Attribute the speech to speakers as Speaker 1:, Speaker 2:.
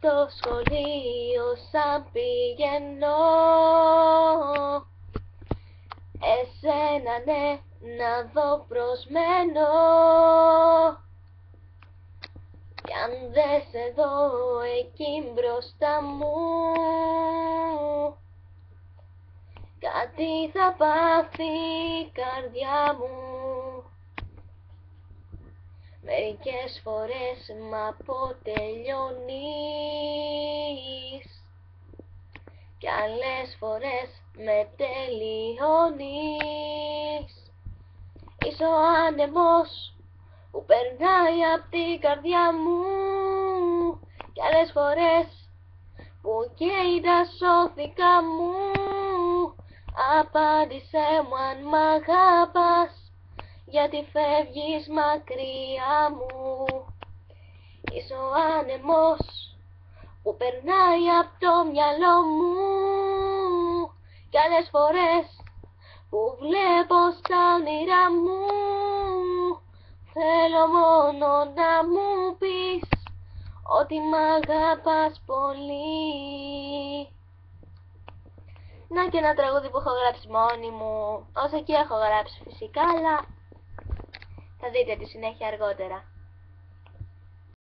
Speaker 1: Στο σχολείο σαν πηγαίνω, εσένα ναι να δω προσμένω. Κι αν δεν σε δω εκεί μπροστά μου, κάτι θα πάθει η καρδιά μου. Μερικές φορές μ' αποτελειώνεις κι άλλες φορές με τελειώνεις. Είσαι ο άνεμος που περνάει απ' την καρδιά μου κι άλλες φορές που καίει τα σώθηκα μου. Απάντησέ μου αν μ' αγαπάς, γιατί φεύγεις μακριά μου. Είσαι ο άνεμος που περνάει απ' το μυαλό μου κι άλλες φορές που βλέπω στα όνειρά μου. Θέλω μόνο να μου πεις ότι μ' αγαπάς πολύ. Να και ένα τραγούδι που έχω γράψει μόνη μου, όσα και έχω γράψει φυσικά, αλλά θα δείτε τη συνέχεια αργότερα.